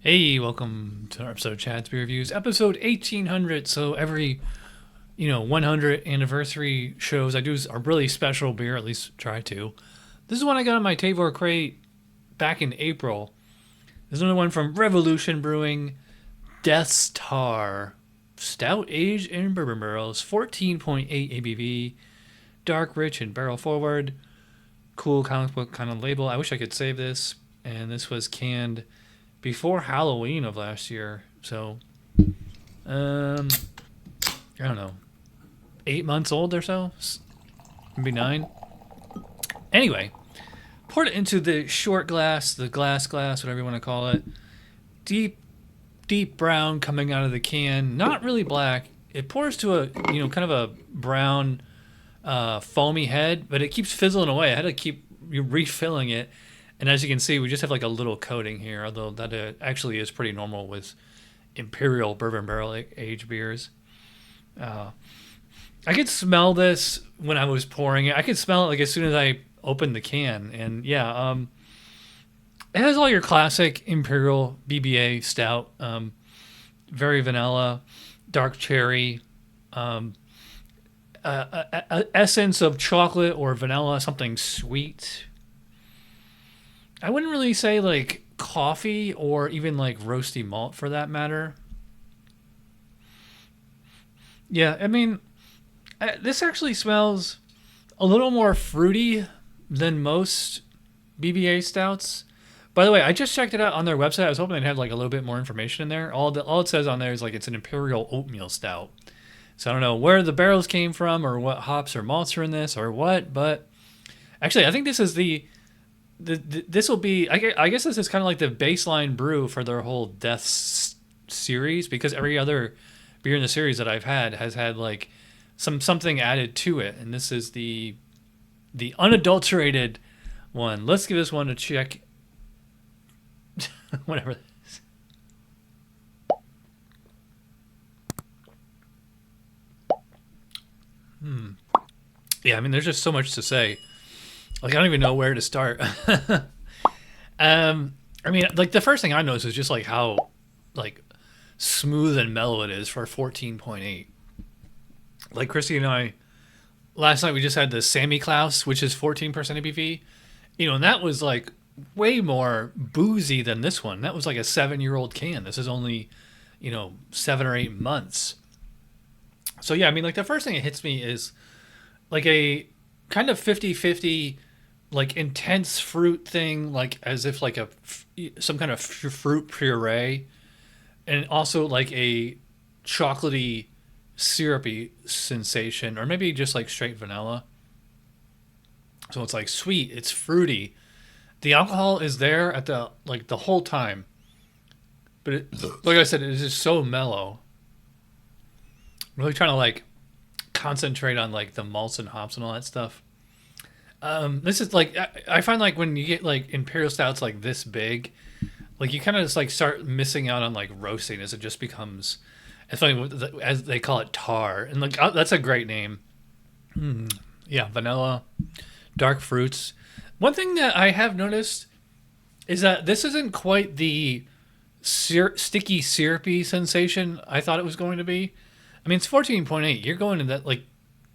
Hey, welcome to our episode of Chad's Beer Reviews, episode 1800. So every, 100 anniversary shows, I do a really special beer, at least try to. This is one I got on my Tavor crate back in April. There's another one from Revolution Brewing, Deth Tar, stout aged in bourbon barrels, 14.8 ABV, dark, rich, and barrel forward. Cool comic book kind of label. I wish I could save this. And this was canned before Halloween of last year. So, I don't know, 8 months old or so, maybe 9. Anyway, poured it into the short glass, the glass, whatever you want to call it. Deep brown coming out of the can. Not really black. It pours to a, kind of a brown, foamy head, but it keeps fizzling away. I had to keep refilling it. And as you can see, we just have like a little coating here, although that actually is pretty normal with Imperial bourbon barrel aged beers. I could smell this when I was pouring it. I could smell it like as soon as I opened the can. And yeah, it has all your classic Imperial BBA stout. Very vanilla, dark cherry, essence of chocolate or vanilla, something sweet. I wouldn't really say like coffee or even like roasty malt for that matter. Yeah, I mean, this actually smells a little more fruity than most BBA stouts. By the way, I just checked it out on their website. I was hoping they'd have like a little bit more information in there. All it says on there is like it's an Imperial Oatmeal Stout. So I don't know where the barrels came from or what hops or malts are in this or what, but actually I think this is this will be, I guess this is kind of like the baseline brew for their whole Death series, because every other beer in the series that I've had has had like something added to it, and this is the unadulterated one. Let's give this one a check. Whatever. Yeah, I mean, there's just so much to say. Like, I don't even know where to start. I mean, like, the first thing I noticed is just, like, how, like, smooth and mellow it is for 14.8. Like, Christy and I, last night we just had the Sammy Klaus, which is 14% ABV. And that was, like, way more boozy than this one. That was, like, a 7-year-old can. This is only, 7 or 8 months. So, yeah, I mean, like, the first thing that hits me is, like, a kind of 50-50 like intense fruit thing, like as if like some kind of fruit puree, and also like a chocolatey syrupy sensation, or maybe just like straight vanilla. So it's like sweet, it's fruity. The alcohol is there at the whole time, but like I said, it is just so mellow. I'm really trying to like concentrate on like the malts and hops and all that stuff. This is like, I find like when you get like Imperial Stouts like this big, like you kind of just like start missing out on like roasting as it just becomes, it's funny, as they call it tar. And like, that's a great name. Yeah, vanilla, dark fruits. One thing that I have noticed is that this isn't quite the sticky syrupy sensation I thought it was going to be. I mean, it's 14.8. You're going to that, like,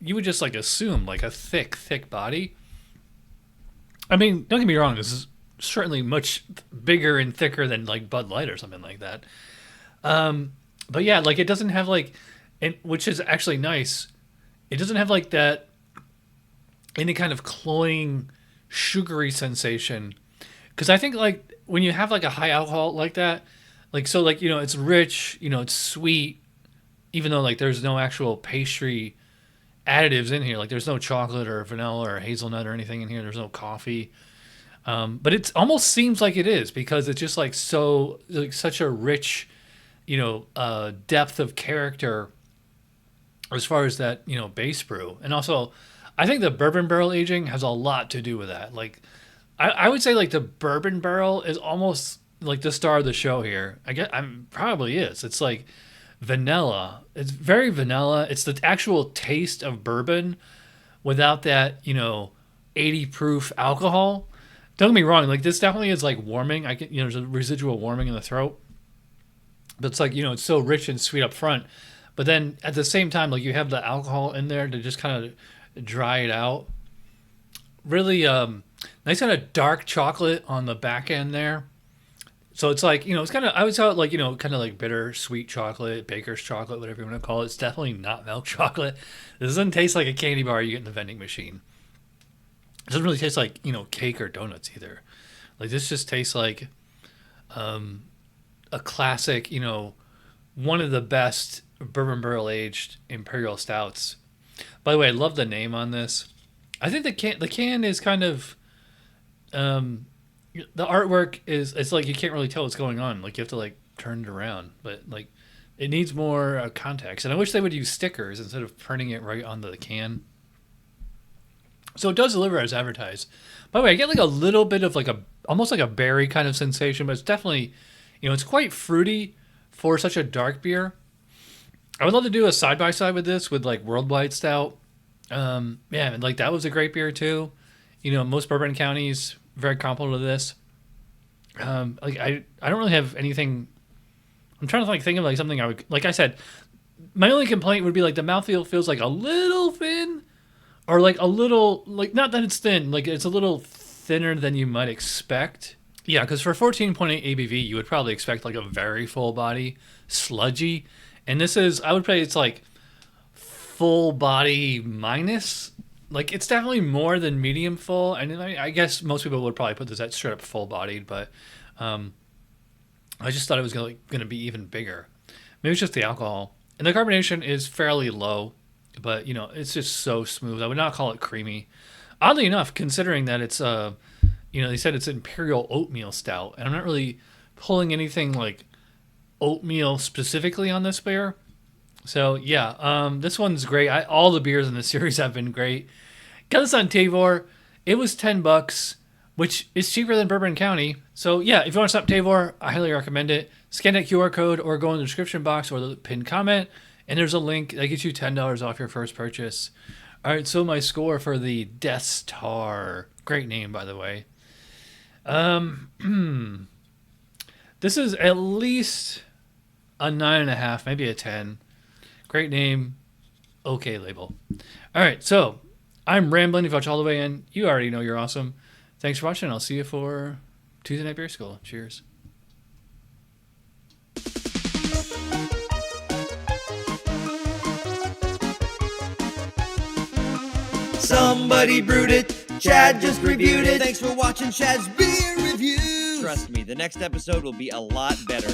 you would just like assume like a thick body. I mean, don't get me wrong, this is certainly much bigger and thicker than like Bud Light or something like that. But yeah, like it doesn't have like, which is actually nice. It doesn't have like that any kind of cloying, sugary sensation. Because I think like when you have like a high alcohol like that, like so like it's rich, it's sweet, even though like there's no actual pastry additives in here. Like there's no chocolate or vanilla or hazelnut or anything in here. There's no coffee. But it almost seems like it is, because it's just like so like such a rich, depth of character as far as that, base brew. And also I think the bourbon barrel aging has a lot to do with that. Like I would say like the bourbon barrel is almost like the star of the show here. I'm probably is. It's like vanilla. It's very vanilla. It's the actual taste of bourbon without that, 80 proof alcohol. Don't get me wrong, like this definitely is like warming. There's a residual warming in the throat. but it's like, you know, it's so rich and sweet up front. But then at the same time, like you have the alcohol in there to just kind of dry it out. Really nice kind of dark chocolate on the back end there. So it's like, you know, it's kind of, I would call it like, you know, kind of like bitter, sweet chocolate, baker's chocolate, whatever you want to call it. It's definitely not milk chocolate. This doesn't taste like a candy bar you get in the vending machine. It doesn't really taste like, you know, cake or donuts either. Like this just tastes like a classic, you know, one of the best bourbon barrel aged imperial stouts. By the way, I love the name on this. I think the can is kind of the artwork is, it's like you can't really tell what's going on. Like you have to like turn it around, but like it needs more context. And I wish they would use stickers instead of printing it right onto the can. So it does deliver as advertised. By the way, I get like a little bit of like a almost like a berry kind of sensation, but it's definitely, you know, it's quite fruity for such a dark beer. I would love to do a side by side with this with like Worldwide Stout. Yeah, like that was a great beer too. You know, most bourbon counties very comparable to this. Like I don't really have anything. I'm trying to like think of like something I would, like I said, my only complaint would be like the mouthfeel feels like a little thin, or like a little, like not that it's thin, like it's a little thinner than you might expect. Yeah, because for 14.8 ABV, you would probably expect like a very full body, sludgy, and this is, I would say it's like full body minus. Like it's definitely more than medium full, and I guess most people would probably put this at straight up full bodied, but I just thought it was going to be even bigger. Maybe it's just the alcohol, and the carbonation is fairly low, but you know it's just so smooth. I would not call it creamy. Oddly enough, considering that it's you know, they said it's imperial oatmeal stout, and I'm not really pulling anything like oatmeal specifically on this beer. So yeah, this one's great. All the beers in this series have been great. Got this on Tavor. It was $10, which is cheaper than Bourbon County. So yeah, if you want to stop Tavor, I highly recommend it. Scan that QR code or go in the description box or the pinned comment, and there's a link that gets you $10 off your first purchase. All right, so my score for the Deth Tar. Great name, by the way. This is at least a 9.5, maybe a 10. Great name. Okay label. All right, so I'm rambling. If you watch all the way in, you already know you're awesome. Thanks for watching. I'll see you for Tuesday Night Beer School. Cheers. Somebody brewed it. Chad just reviewed it. Thanks for watching Chad's Beer Reviews. Trust me, the next episode will be a lot better.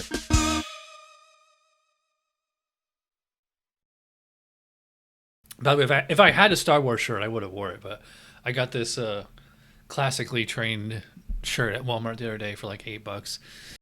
By the way, if I had a Star Wars shirt, I would have wore it, but I got this classically trained shirt at Walmart the other day for like $8.